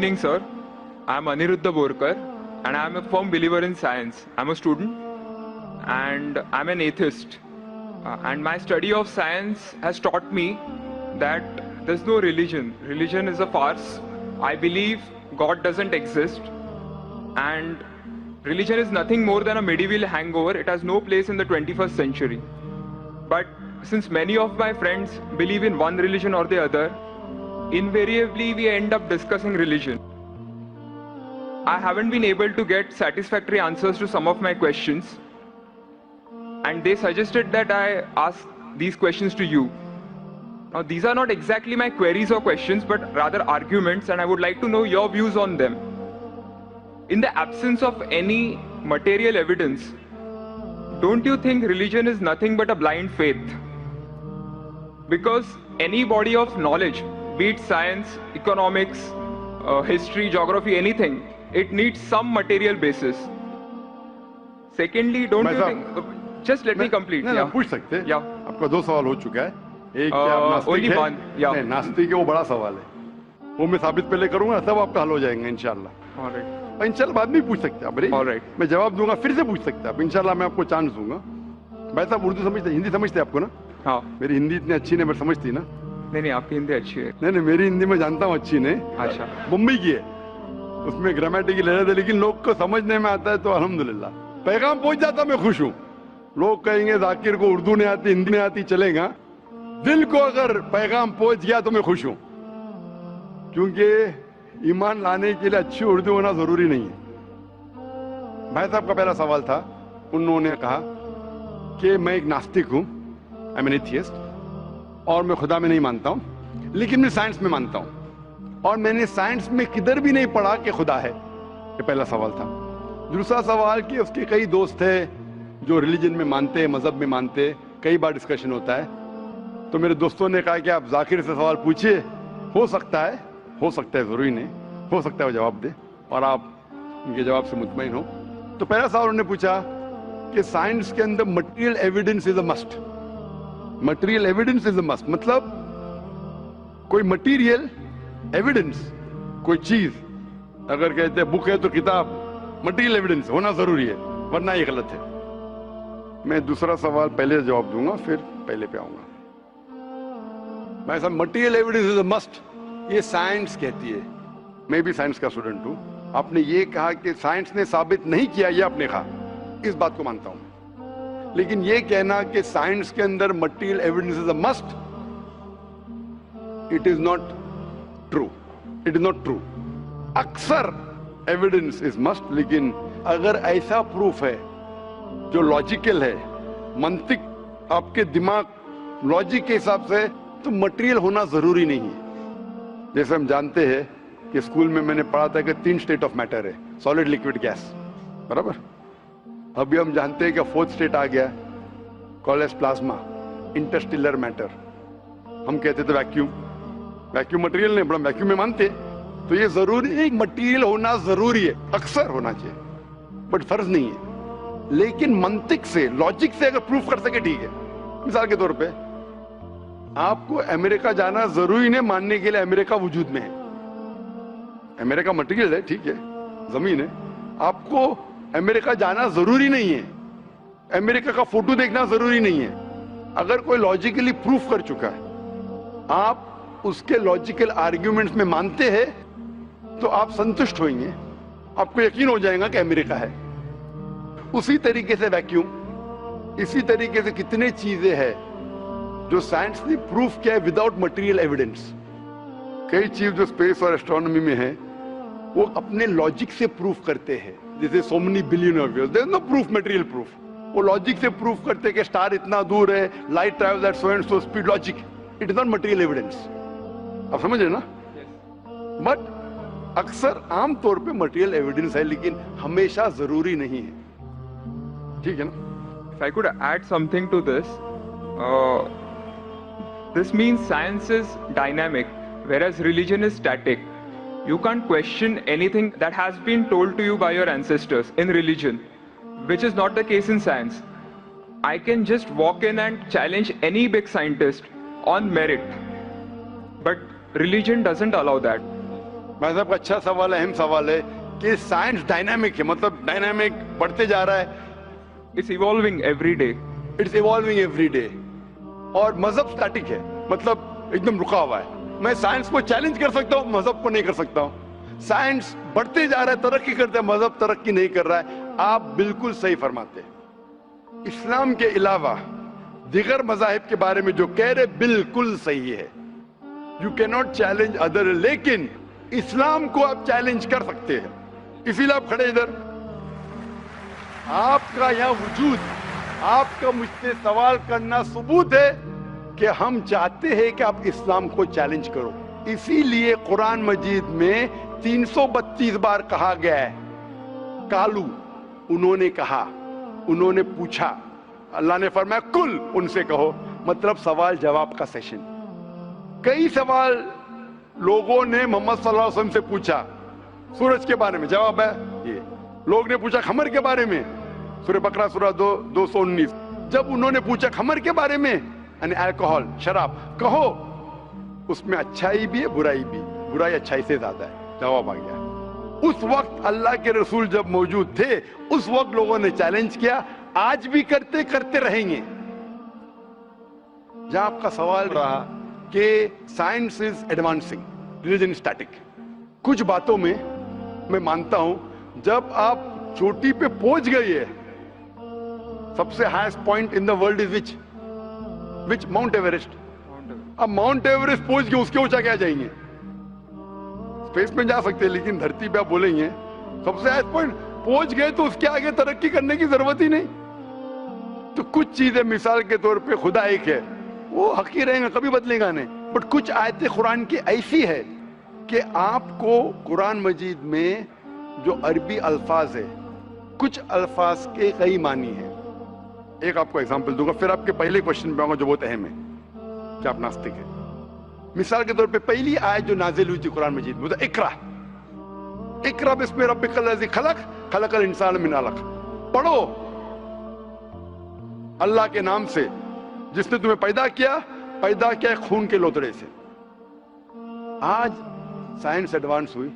Evening, sir. I'm Aniruddha Borkar, and I'm a firm believer in science. I'm a student, and I'm an atheist. And my study of science has taught me that there's no religion. Religion is a farce. I believe God doesn't exist, and religion is nothing more than a medieval hangover. It has no place in the 21st century. But since many of my friends believe in one religion or the other, invariably we end up discussing religion. I haven't been able to get satisfactory answers to some of my questions, and they suggested that I ask these questions to you. Now, these are not exactly my queries or questions, but rather arguments, and I would like to know your views on them. In the absence of any material evidence, don't you think religion is nothing but a blind faith? Because any body of knowledge, be it science, economics, history, geography, anything, it needs some material basis. Secondly, don't you think... Just let me complete. नहीं, पूछ सकते हैं। आपका दो सवाल हो चुका है। एक क्या आप नास्तिक हैं? नहीं, नास्तिक है, वो बड़ा सवाल है। वो मैं साबित पहले करूंगा, तब आपका हल हो जाएगा इंशाल्लाह। इंशाल्लाह बाद में पूछ सकते हैं आप। मैं जवाब दूंगा, फिर से पूछ सकते हैं आप। इंशाल्लाह मैं आपको चांस दूंगा। भाई साहब उर्दू समझते, हिंदी समझते आपको ना? हाँ। मेरी हिंदी इतनी अच्छी नहीं, मैं समझती ना? नहीं, आपकी हिंदी अच्छी है। नहीं, मेरी हिंदी मैं जानता हूँ अच्छी नहीं। अच्छा। मुंबई की है, उसमें ग्रामेटिकल एरर है, लेकिन लोग को समझने में आता है तो अल्हम्दुलिल्लाह। पैगाम पहुंच जाता, मैं खुश हूँ। लोग कहेंगे जाकिर को उर्दू नहीं आती, हिंदी नहीं आती, चलेगा। दिल को अगर पैगाम पहुंच गया तो मैं खुश हूँ, क्योंकि ईमान लाने के लिए अच्छी उर्दू होना जरूरी नहीं है। भाई साहब का पहला सवाल था, उन्होंने कहा कि मैं एक नास्तिक हूँ, आई एम एन एथियस्ट, और मैं खुदा में नहीं मानता हूँ, लेकिन मैं साइंस में मानता हूँ, और मैंने साइंस में किधर भी नहीं पढ़ा कि खुदा है। ये पहला सवाल था। दूसरा सवाल कि उसके कई दोस्त थे जो रिलीजन में मानते हैं, मजहब में मानते हैं, कई बार डिस्कशन होता है, तो मेरे दोस्तों ने कहा कि आप जाकिर से सवाल पूछिए, हो सकता है जरूरी नहीं, हो सकता है वो जवाब दे और आप उनके जवाब से मुतमईन हो। तो पहला सवाल उन्होंने पूछा कि साइंस के अंदर material evidence is a must. Material evidence is a must मतलब कोई मटेरियल एविडेंस, कोई चीज अगर कहते हैं बुक है तो किताब मटेरियल एविडेंस होना जरूरी है, वरना ये गलत है। मैं दूसरा सवाल पहले जवाब दूंगा, फिर पहले पे आऊंगा। मैं सब material evidence is a must, ये साइंस कहती है। मैं भी साइंस का स्टूडेंट हूं। आपने ये कहा कि साइंस ने साबित नहीं किया, ये आपने कहा, इस बात को मानता हूं, लेकिन ये कहना कि साइंस के अंदर material evidence is a must, it is not true. It is not true. अक्सर एविडेंस इज मस्ट, लेकिन अगर ऐसा प्रूफ है जो लॉजिकल है, मंतिक आपके दिमाग लॉजिक के हिसाब से, तो मटेरियल होना जरूरी नहीं है। जैसे हम जानते हैं कि स्कूल में मैंने पढ़ा था कि 3 स्टेट ऑफ मैटर है, सॉलिड, लिक्विड, गैस, बराबर। अभी हम जानते हैं कि 4th स्टेट आ गया, कॉलेज प्लाज्मा, इंटरस्टेलर मैटर। हम कहते थे वैक्यूम, वैक्यूम मटेरियल नहीं, बड़ा वैक्यूम में मानते। तो ये जरूरी नहीं, मटेरियल होना जरूरी है, अक्सर होना चाहिए, बट फर्ज नहीं है। लेकिन मंतिक से, लॉजिक से अगर प्रूफ कर सके ठीक है। मिसाल के तौर पे आपको अमेरिका जाना जरूरी नहीं मानने के लिए अमेरिका वजूद में है। अमेरिका मटेरियल है, ठीक है, जमीन है। आपको अमेरिका जाना जरूरी नहीं है, अमेरिका का फोटो देखना जरूरी नहीं है। अगर कोई लॉजिकली प्रूफ कर चुका है, आप उसके लॉजिकल आर्ग्यूमेंट्स में मानते हैं, तो आप संतुष्ट होंगे, आपको यकीन हो जाएगा कि अमेरिका है। उसी तरीके से वैक्यूम, इसी तरीके से कितने चीजें हैं जो साइंस ने प्रूफ किया है विदाउट मटेरियल एविडेंस। कई चीज जो स्पेस और एस्ट्रोनॉमी में है, वो अपने लॉजिक से प्रूफ करते हैं, जैसे so many billion of years, there is no proof, material proof. वो लॉजिक से प्रूफ करते हैं कि स्टार इतना दूर है, light travels at so and so speed, logic, it is not material evidence. आप समझ रहे ना? बट अक्सर आमतौर पे मटेरियल एविडेंस है, लेकिन हमेशा जरूरी नहीं है। ठीक है ना? If I could add something to this, this means science is dynamic, whereas religion is static. You can't question anything that has been told to you by your ancestors in religion, which is not the case in science. I can just walk in and challenge any big scientist on merit, but religion doesn't allow that. भाई साहब का अच्छा सवाल है, अहम सवाल है कि साइंस डायनामिक है, मतलब डायनामिक बढ़ते जा रहा है, It's evolving every day. It's evolving every day, और मजहब स्टैटिक है, मतलब एकदम रुका हुआ है। मैं साइंस को चैलेंज कर सकता हूँ, मजहब को नहीं कर सकता हूँ। साइंस बढ़ते जा रहा है, तरक्की करता है, मजहब तरक्की नहीं कर रहा है। आप बिल्कुल सही फरमाते हैं। इस्लाम के अलावा दिगर मजाहिब के बारे में जो कह रहे बिल्कुल सही है। You can not challenge other, लेकिन इस्लाम को आप चैलेंज कर सकते हैं। इसीलिए आप खड़े इधर, आपका यहाँ वजूद, आपका मुझसे सवाल करना सबूत है कि हम चाहते हैं कि आप इस्लाम को चैलेंज करो। इसीलिए कुरान मजीद में 332 बार कहा गया है कालू, उन्होंने कहा, उन्होंने पूछा, अल्लाह ने फरमाया कुल, उनसे कहो, मतलब सवाल जवाब का सेशन। कई सवाल लोगों ने मोहम्मद सल्लल्लाहु अलैहि वसल्लम से पूछा, सूरज के बारे में जवाब है ये। लोग ने पूछा खमर के बारे में, सूरह बकरा सूरह 219। जब उन्होंने पूछा खमर के बारे में, यानी अल्कोहल, शराब, कहो उसमें अच्छाई भी है, बुराई भी, बुराई अच्छाई से ज्यादा है, जवाब आ गया। उस वक्त अल्लाह के रसूल जब मौजूद थे, उस वक्त लोगों ने चैलेंज किया, आज भी करते रहेंगे। जहां आपका सवाल रहा कि science is advancing, religion static, कुछ बातों में मैं मानता हूं, जब आप चोटी पे पहुंच गई है, सबसे highest point in the world is which mount Everest. अब माउंट एवरेस्ट पहुंच गए, उसके ऊंचा क्या जाएंगे? स्पेस में जा सकते हैं, लेकिन धरती पे आप बोलेंगे सबसे हाईएस्ट पॉइंट पहुंच गए तो उसके आगे तरक्की करने की जरूरत ही नहीं। तो कुछ चीजें, मिसाल के तौर पे खुदा एक है, वो हक ही रहेगा, कभी बदलेगा नहीं। बट कुछ आयतें कुरान की ऐसी है कि आपको कुरान मजीद में जो अरबी अल्फाज है, कुछ अल्फाज के कई मानी है। एक आपको एग्जांपल दूंगा, फिर आपके पहले क्वेश्चन पे आऊंगा जो बहुत अहम है कि आप नास्तिक है। मिसाल के तौर पे पहली आयत जो नाजिल हुई थी कुरान मजीद में, इकरा इकरा बिस्मि रब्बिकल लज़ी खलक, खलकल इंसान मिन अलक। पढ़ो अल्लाह के नाम से जिसने तुम्हें पैदा किया खून के लोतड़े से। आज साइंस एडवांस हुई।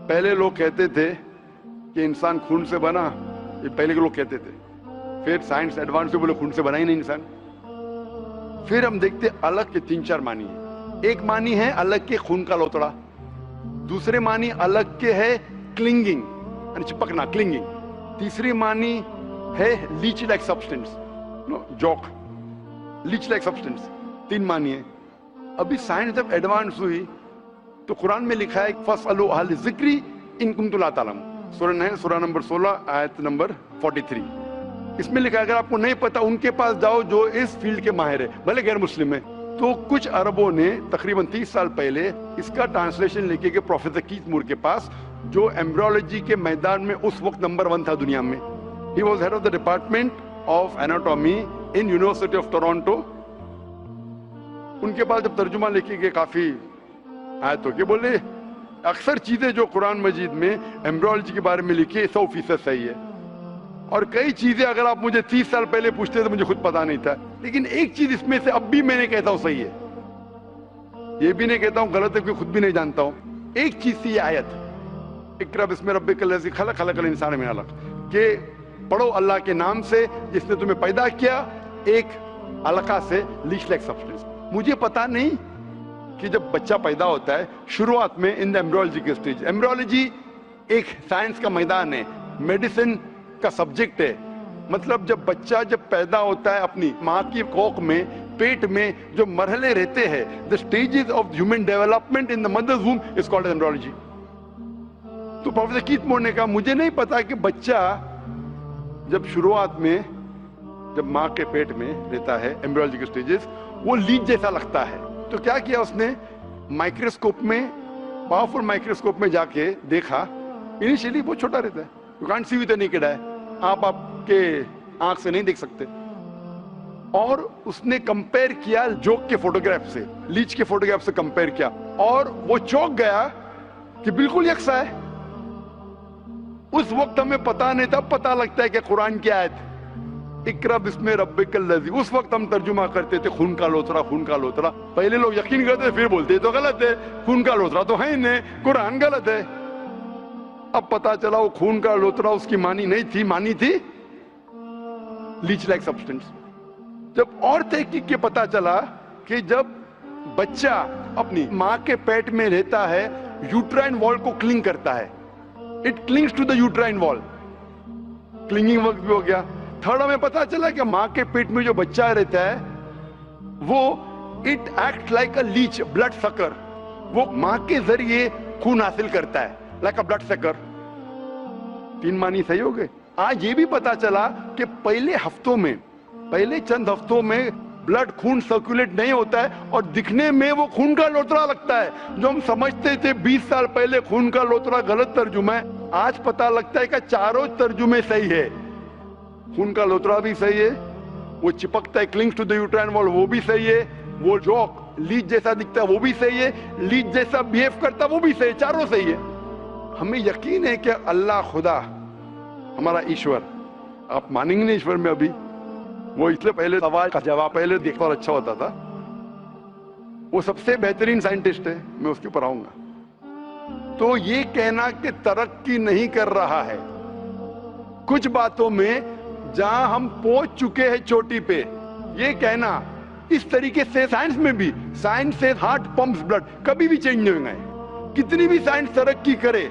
पहले लोग कहते थे कि इंसान खून से बना, ये पहले के लोग कहते थे। फिर साइंस एडवांस हुई, बोले खून से बना ही नहीं इंसान। फिर हम देखते अलग के 3-4 मानी है। एक मानी है अलग के खून का लोतड़ा, दूसरे मानी अलग के है क्लिंगिंग, यानी चिपकना, क्लिंगिंग। तीसरी मानी है लीच लाइक सब्सटेंस, जॉक, लीच लाइक सब्सटेंस। 3 मानी है। अभी साइंस जब एडवांस हुई तो कुरान में लिखा है फसअलू अहल ज़िक्री इन कुंतुम ला तालमून। सूरह नंबर 16 आयत नंबर 43। इसमें लिखा है अगर आपको नहीं पता उनके पास जाओ जो इस फील्ड के माहिर है, भले गैर मुस्लिम है। तो कुछ अरबों ने तकरीबन 30 साल पहले इसका ट्रांसलेशन लेके गए प्रोफेसर कीथ मूर के पास, जो एम्ब्रियोलॉजी के मैदान में उस वक्त नंबर 1 था दुनिया में। He was head of the department of anatomy in university of Toronto. उनके पास जब तर्जुमा लेके गए, काफी आयतों के, बोले अक्सर चीजें जो कुरान मजीद में एम्ब्रियोलॉजी के बारे में लिखी 100% सही है, और कई चीजें अगर आप मुझे 30 साल पहले पूछते तो मुझे खुद पता नहीं था, लेकिन एक चीज इसमें से अब भी मैंने कहता हूं सही है, ये भी नहीं कहता हूं गलत है क्योंकि खुद भी नहीं जानता हूं। एक चीज थी ये आयत इकरा बिस्मि रब्बिकल लज़ी खलक, खलकल इंसान मिन अलक, के पढ़ो अल्लाह के नाम से जिसने तुम्हें पैदा किया एक अलका से, लीच लाइक सब्सटेंस। मुझे पता नहीं कि जब बच्चा पैदा होता है शुरुआत में इन द एम्ब्रियोलॉजी के स्टेज, एम्ब्रियोलॉजी एक साइंस का मैदान है, मेडिसिन का सब्जेक्ट है। मतलब जब बच्चा जब पैदा होता है अपनी माँ की कोख में, पेट में जो मरहले रहते हैं, the stages of human development in the mother's womb is called embryology. तो प्रोफेसर कीथ मूर ने कहा मुझे नहीं पता कि बच्चा जब शुरुआत में जब माँ के पेट में रहता है, एम्ब्रियोलॉजी के स्टेजेस, वो लीच जैसा लगता है। तो क्या किया उसने, माइक्रोस्कोप में, पावरफुल माइक्रोस्कोप में जाके देखा, इनिशियली बहुत छोटा रहता है, you can't see with the naked eye, आप आपके आंख से नहीं देख सकते। और उसने कंपेयर किया जोक के फोटोग्राफ से, लीच के फोटोग्राफ से कंपेयर किया, और वो चौंक गया कि बिल्कुल यकसा है। उस वक्त हमें पता नहीं था, पता लगता है कि कुरान की आयत اقرا بسم ربک الذی. اس وقت ہم ترجمہ کرتے تھے خون کا لوترا، خون کا لوترا. پہلے لوگ یقین کرتے تھے، پھر بولتے تو غلط ہے، خون کا لوترا تو ہے ہی نہیں، قرآن غلط ہے. اب پتا چلا وہ خون کا لوترا اس کی معنی نہیں تھی، معنی تھی لیچ لائک سبسٹنس. جب اور تحقیق کے پتا چلا کہ جب بچہ اپنی ماں کے پیٹ میں رہتا ہے یوٹرائن وال کو کلنگ کرتا ہے، اٹ کلنگز ٹو دا یوٹرائن وال. کلنگنگ وقت بھی ہو گیا. تھرڈ ہمیں پتا چلا کہ ماں کے پیٹ میں جو بچہ رہتا ہے وہ it act like a leech, blood sucker. وہ ماں کے ذریعے خون حاصل کرتا ہے، لائک اے بلڈ سکر. 3 معنی صحیح ہو گئے. آج یہ بھی پتا چلا کہ پہلے چند ہفتوں میں بلڈ خون سرکولیٹ نہیں ہوتا ہے اور دکھنے میں وہ خون کا لوترا لگتا ہے. جو ہم سمجھتے تھے 20 سال پہلے خون کا لوترا غلط ترجمہ ہے، آج پتا لگتا ہے کہ چاروں ترجمے صحیح ہے. خون کا لوترا بھی صحیح ہے، وہ چپکتا ہے کلنگز ٹو دی یوٹرائن وال وہ بھی صحیح ہے، وہ جو لیچ جیسا دکھتا ہے وہ بھی صحیح ہے، لیچ جیسا بیہیو کرتا ہے وہ بھی صحیح ہے، چاروں صحیح ہے. ہمیں یقین ہے کہ اللہ خدا ہمارا ایشور، آپ مانیں گے نہیں ایشور میں ابھی، وہ اس لیے پہلے سوال کا جواب پہلے دیکھتا اور اچھا ہوتا تھا. وہ سب سے بہترین سائنٹسٹ ہے، میں اس کے اوپر آؤں گا. تو یہ کہنا کہ ترقی نہیں کر رہا ہے، کچھ باتوں میں جہاں ہم پہنچ چکے ہیں چوٹی پہ، یہ کہنا اس طریقے سے سائنس میں بھی، سائنس سے ہارٹ پمپس بلڈ، کبھی بھی چینج نہیں ہوگا. کتنی بھی سائنس ترقی کرے،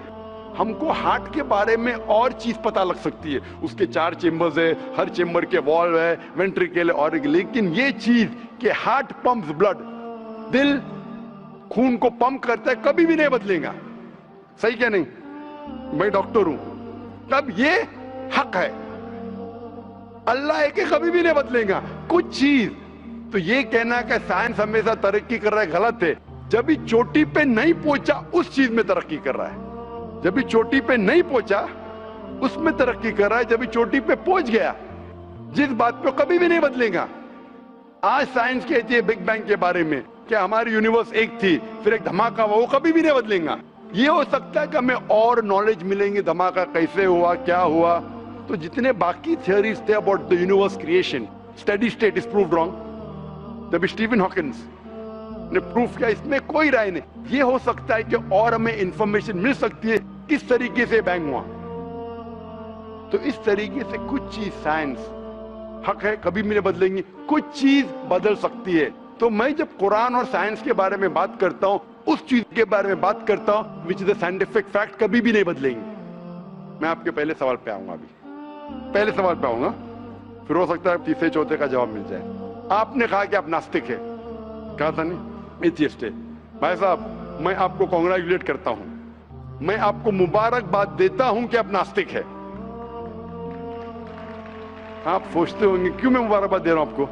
ہم کو ہارٹ کے بارے میں اور چیز پتا لگ سکتی ہے. اس کے 4 چیمبرز ہے، ہر چیمبر کے والو ہے، وینٹریکل اور، لیکن یہ چیز کہ ہارٹ پمپس بلڈ، دل خون کو پمپ کرتا ہے، کبھی بھی نہیں بدلے گا. صحیح کیا نہیں؟ میں ڈاکٹر ہوں، تب یہ حق ہے. اللہ ہے کہ کبھی بھی نہیں بدلے گا کچھ چیز. تو یہ کہنا کہ سائنس ہمیشہ ترقی کر رہا ہے غلط ہے. جب بھی چوٹی پہ نہیں پہنچا اس چیز میں ترقی کر رہا ہے. جب بھی چوٹی پہ نہیں پہنچا اس میں ترقی کر رہا ہے. جب بھی چوٹی پہ پہنچ گیا، جس بات پہ کبھی بھی نہیں بدلے گا. آج سائنس کہتی ہے بگ بینگ کے بارے میں کہ ہماری یونیورس ایک تھی، پھر ایک دھماکہ ہوا، وہ کبھی بھی نہیں بدلیں گا. یہ ہو سکتا ہے کہ ہمیں اور نالج ملیں گی، دھماکہ کیسے ہوا، کیا ہوا. تو جتنے باقی تھیوریز تھے about the universe creation, steady state is proved wrong. جب اسٹیون ہاکنس نے پروف کیا، اس میں کوئی رائے نہیں. یہ ہو سکتا ہے کہ اور ہمیں انفارمیشن مل سکتی ہے کس طریقے سے بینگ ہوا. تو اس طریقے سے کچھ چیز سائنس حق ہے، کبھی بھی نہیں بدلیں گی، کچھ چیز بدل سکتی ہے. تو میں جب قرآن اور سائنس کے بارے میں بات کرتا ہوں، اس چیز کے بارے میں بات کرتا ہوں which is a scientific fact، کبھی بھی نہیں بدلیں گی. میں آپ کے پہلے سوال پہ آؤں گا، پہلے سوال پہ آؤں گا، پھر ہو سکتا ہے تیسرے چوتھے کا جواب مل جائے. آپ نے کہا کہ آپ ناستک ہے، کہا تھا نہیں، ایتھیسٹ ہے. بھائی صاحب میں آپ کو کانگریچولیٹ کرتا ہوں، میں آپ کو مبارکباد دیتا ہوں کہ آپ ناستک ہے. آپ سوچتے ہوں گے کیوں میں مبارکباد دے رہا ہوں آپ کو؟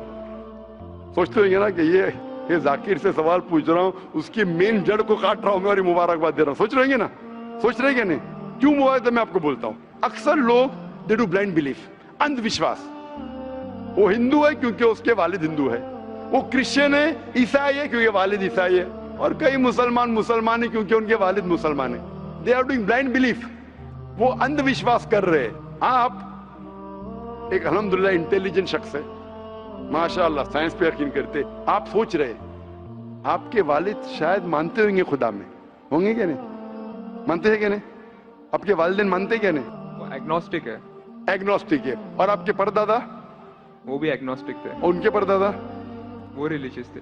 سوچتے ہوں گے نا کہ یہ ذاکر سے سوال پوچھ رہا ہوں، اس کی مین جڑ کو کاٹ رہا ہوں میں اور یہ مبارکباد دے رہا ہوں. سوچ رہے ہیں نا؟ سوچ رہے ہیں کہ نہیں؟ کیوں مبارکباد میں آپ کو بولتا ہوں. اکثر لوگ دے ڈو بلائنڈ بلیف، اندھ وشواس. وہ ہندو ہے کیونکہ اس کے والد ہندو ہے، وہ کرسچن ہے، عیسائی ہے کیونکہ والد عیسائی ہے، اور کئی مسلمان ہیں کیونکہ ان کے والد مسلمان ہیں. They are doing blind belief, وہ اندھ وشواس کر رہے. آپ ایک الحمدللہ انٹیلیجنٹ شخص ہے، ماشاءاللہ سائنس پہ یقین کرتے. آپ سوچ رہے آپ کے والد شاید مانتے ہوں گے خدا میں، ہوں گے کیا نہیں؟ مانتے ہیں کیا نہیں؟ آپ کے والدین مانتے کیا نہیں؟ وہ ایگنوسٹک ہے. ایگنوسٹک ہے. اور آپ کے پردادا؟ وہ بھی ایگنوسٹک تھے. اور ان کے پردادا؟ وہ ریلیجیس تھے.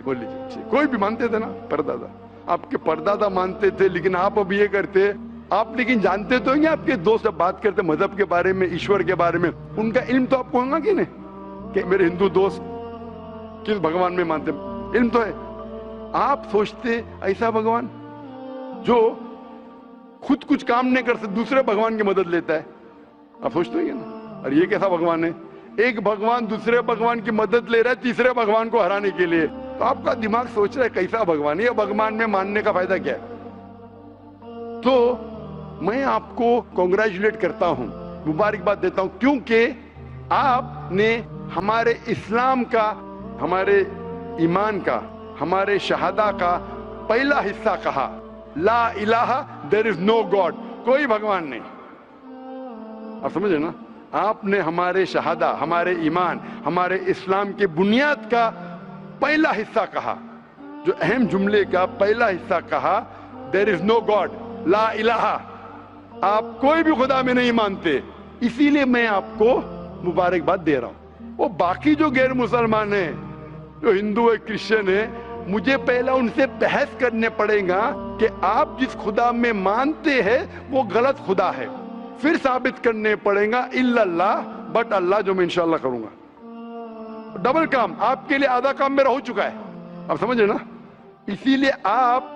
کوئی بھی مانتے تھے نا پردادا. آپ کے پردادا مانتے تھے، لیکن آپ اب یہ کرتے. آپ لیکن جانتے تو ہیں آپ کے دوست جب بات کرتے مذہب کے بارے میں، ایشور کے بارے میں، ان کا علم تو آپ کو ہوگا کہ نہیں کہ میرے ہندو دوست کس بھگوان میں مانتے؟ علم تو ہے. آپ سوچتے ایسا بھگوان جو خود کچھ کام نہیں کر سکتے، دوسرے بھگوان کی مدد لیتا ہے. آپ سوچتے ہیں نا، اور یہ کیسا بھگوان ہے؟ ایک بھگوان دوسرے بھگوان کی مدد لے رہا ہے تیسرے بھگوان کو ہرانے کے لیے. تو آپ کا دماغ سوچ رہا ہے کیسا بھگوان ہے، یہ بھگوان میں ماننے کا فائدہ کیا ہے؟ تو میں آپ کو کانگریچولیٹ کرتا ہوں، مبارکباد دیتا ہوں، کیونکہ آپ نے ہمارے اسلام کا، ہمارے ایمان کا، ہمارے شہادہ کا پہلا حصہ کہا، لا الہ، دیر از نو گاڈ، کوئی بھگوان نہیں. آپ سمجھے نا؟ आपने हमारे शहादा, हमारे ईमान, हमारे इस्लाम के बुनियाद का पहला हिस्सा कहा, जो अहम जुमले का पहला हिस्सा कहा, देयर इज नो गॉड, ला इलाहा, आप कोई भी खुदा में नहीं मानते, इसीलिए मैं आपको मुबारकबाद दे रहा हूं। वो बाकी जो गैर मुसलमान है, जो हिंदू है, क्रिश्चियन है, मुझे पहला उनसे बहस करने पड़ेगा कि आप जिस खुदा में मानते हैं वो गलत खुदा है, फिर साबित करने पड़ेगा इल्लल्लाह, बट अल्लाह, जो मैं इंशाल्लाह करूंगा। डबल काम, आपके लिए आधा काम मेरा हो चुका है, आप समझ रहे ना? इसीलिए आप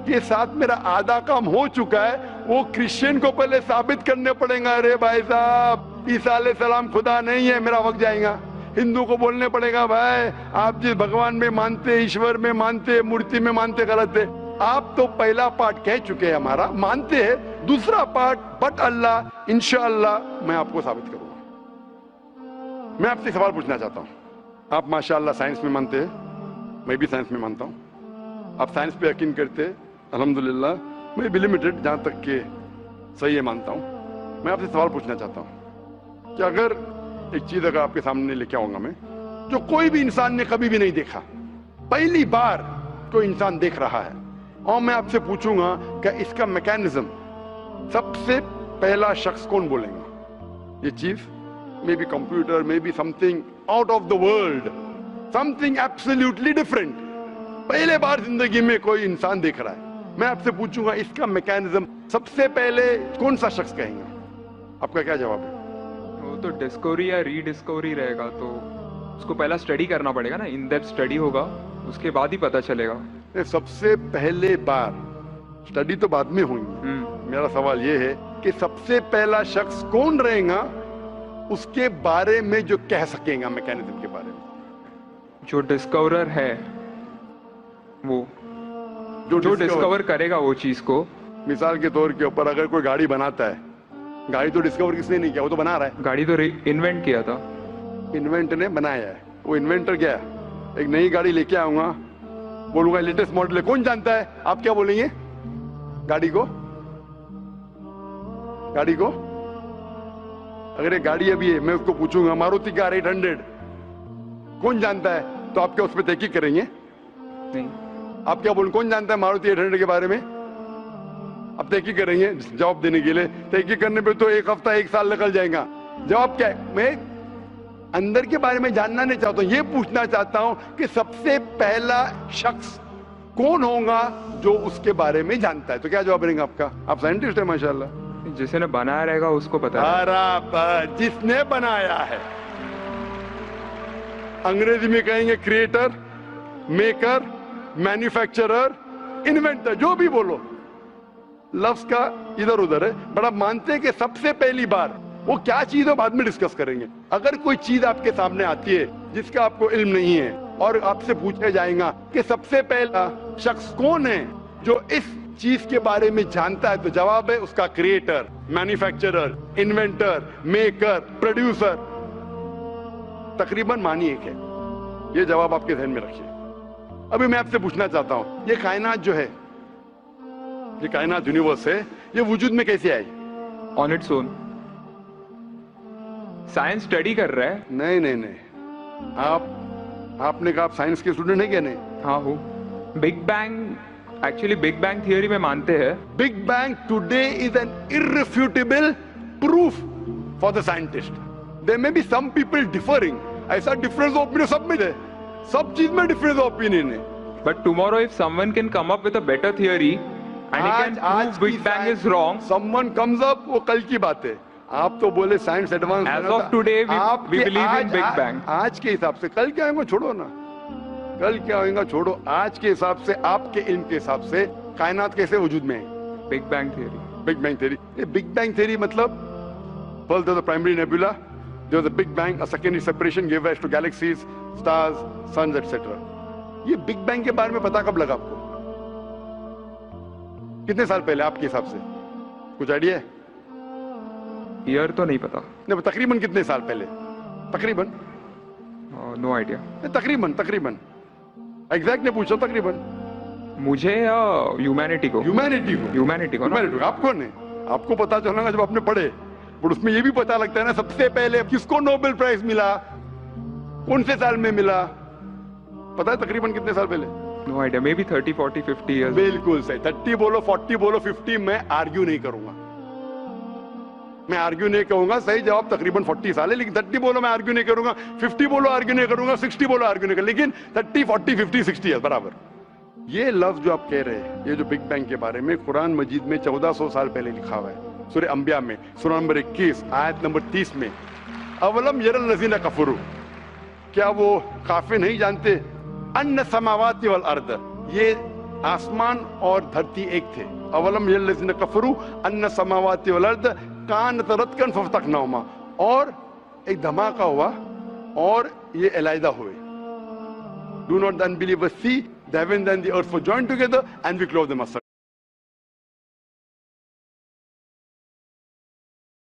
के साथ मेरा आधा काम हो चुका है, वो क्रिश्चियन को पहले साबित करने पड़ेगा, अरे भाई साहब ईसा अलैहिस्सलाम खुदा नहीं है, मेरा वक्त जाएगा। हिंदू को बोलने पड़ेगा, भाई आप जिस भगवान में मानते, ईश्वर में मानते, मूर्ति में मानते, गलत है। आप तो पहला पार्ट कह चुके हैं हमारा, मानते हैं, दूसरा पार्ट बट अल्लाह, इंशाअल्लाह मैं आपको साबित करूंगा। मैं आपसे सवाल पूछना चाहता हूं, आप माशाअल्लाह साइंस में मानते हैं, मैं भी साइंस में मानता हूं, आप साइंस पे यकीन करते हैं, अल्हम्दुलिल्लाह, मैं भी लिमिटेड जहां तक के सही है मानता हूं। मैं आपसे सवाल पूछना चाहता हूं कि अगर एक चीज अगर आपके सामने लेके आऊंगा मैं, जो कोई भी इंसान ने कभी भी नहीं देखा, पहली बार कोई इंसान देख रहा है, और मैं आपसे पूछूंगा कि इसका मैकेनिज्म, सबसे पहला शख्स कौन बोलेगा? ये चीज may be computer, may be something out of the world, something absolutely different, पहले बार जिंदगी में कोई इंसान देख रहा है। मैं आपसे पूछूंगा इसका मैकेनिज्म सबसे पहले कौन सा शख्स कहेगा? आपका क्या जवाब है? वो तो डिस्कवरी या रीडिस्कवरी रहेगा, तो उसको पहला स्टडी करना पड़ेगा ना, इन डेप्थ स्टडी होगा, उसके बाद ही पता चलेगा। सबसे पहले बार, स्टडी तो बाद में हुई, मेरा सवाल ये है कि सबसे पहला शख्स कौन रहेगा उसके बारे में जो कह सकेगा मैकेनिज्म के बारे में? जो डिस्कवरर है, वो जो डिस्कवर करेगा वो चीज को। मिसाल के तौर के ऊपर अगर कोई गाड़ी बनाता है, गाड़ी तो डिस्कवर किसने नहीं किया, वो तो बना रहा है। गाड़ी तो इन्वेंट किया था, इन्वेंटर ने बनाया है, वो इन्वेंटर क्या है? एक नई गाड़ी लेके आऊंगा, बोलूंगा लेटेस्ट मॉडल है, कौन जानता है? आप क्या बोलेंगे? गाड़ी को, गाड़ी को अगर ये गाड़ी अभी है, मैं उसको पूछूंगा मारुति कार 800 कौन जानता है, तो आप क्या उस पर तहकीक करेंगे? नहीं। आप क्या बोलेंगे, कौन जानता है मारुति 800 के बारे में? अब तहकीक करेंगे जवाब देने के लिए, तहकीक करने पे तो एक हफ्ता, एक साल निकल जाएगा। जवाब क्या है? मैं अंदर के बारे में जानना नहीं चाहता हूं, ये पूछना चाहता हूं कि सबसे पहला शख्स कौन होगा जो उसके बारे में जानता है। तो क्या जवाब रहेगा आपका? आप साइंटिस्ट है माशाल्लाह। जिसने बनाया रहेगा उसको पता है। बराबर, जिसने बनाया है। अंग्रेजी में कहेंगे क्रिएटर, मेकर, मैन्युफैक्चरर, इन्वेंटर, जो भी बोलो, लफ्ज का इधर उधर है, बड़ा मानते हैं कि सबसे पहली बार वो क्या चीज है बाद में डिस्कस करेंगे। अगर कोई चीज आपके सामने आती है जिसका आपको इल्म नहीं है और आपसे पूछा जाएगा कि सबसे पहला शख्स कौन है जो इस चीज के बारे में जानता है, तो जवाब है उसका creator, manufacturer, inventor, maker, producer. तकरीबन मानी एक है। ये जवाब आपके ध्यान में रखिए। अभी मैं आपसे पूछना चाहता हूं, ये कायनात जो है, ये कायनात यूनिवर्स है, ये वजूद में कैसे आई? On its own. Science study कर रहा है। नहीं नहीं नहीं, आपने कहा आप साइंस के स्टूडेंट है क्या? नहीं। हाँ हूँ। Big bang, actually big bang theory में मानते हैं। Big bang today is an irrefutable proof for the scientist. There may be some people differing, ऐसा डिफरेंस ऑफ ओपिनियन सब में है, सब चीज में डिफरेंस ऑफ ओपिनियन है। But tomorrow if someone can come up with a better theory and he can prove big bang is wrong, someone comes up, वो कल की बात है। आप तो बोले science advance, age of today we believe in big bang. आज के हिसाब से, कल क्या होगा छोड़ो ना, कल क्या होगा छोड़ो, आज के हिसाब से, आपके इल्म के हिसाब से कायनात कैसे वजूद में है? Big bang theory. Big bang theory. ये बिग बैंग थियरी मतलब first the primary nebula, there was a big bang, a secondary separation give rise to galaxies, stars, suns etcetera. ये बिग बैंग के बारे में पता कब लगा आपको? कितने साल पहले आपके हिसाब से? कुछ आइडिया है? ईयर तो नहीं पता। नहीं, तकरीबन कितने साल पहले? तकरीबन नो आइडिया। तकरीबन एग्जैक्ट ने पूछा, तकरीबन। मुझे ह्यूमैनिटी को आपको नहीं, आपको पता चलेगा जब आपने पढ़े। बट उसमें ये भी पता लगता है ना सबसे पहले किसको नोबेल प्राइज मिला, कौन से साल में मिला, पता है तकरीबन कितने साल पहले? No idea. Maybe 30, 40, 50 years. बिल्कुल सही. 30 बोलो, 40 बोलो, 50, मैं आर्ग्यू नहीं करूंगा. मैं आर्ग्यू नहीं कहूंगा. सही जवाब तकरीबन 40 साल है, लेकिन 30 बोलो मैं आर्ग्यू नहीं करूंगा, 50 बोलो आर्ग्यू नहीं करूंगा, 60 बोलो आर्ग्यू नहीं करूंगा, लेकिन 30, 40, 50, 60 है बराबर. ये लफ्ज जो आप कह रहे हैं, ये जो बिग बैंग के बारे में कुरान मजीद में 1400 साल पहले लिखा हुआ है. सूरह अंबिया में सूरह नंबर 21 आयत नंबर 30 में, अवलम यरल लज़ीना कफरू, क्या वो काफिर नहीं जानते, अन्ना समावाति वल अर्द, ये आसमान और धरती एक थे. अवलम यरल लज़ीना कफरू अन्ना समावाति वल अर्द कानत रत्कन फफ्तकनाहुमा, और एक धमाका हुआ और ये अलहदा हुए. Do not the unbelievers see the heavens and the earth were joined together and we clove them asunder.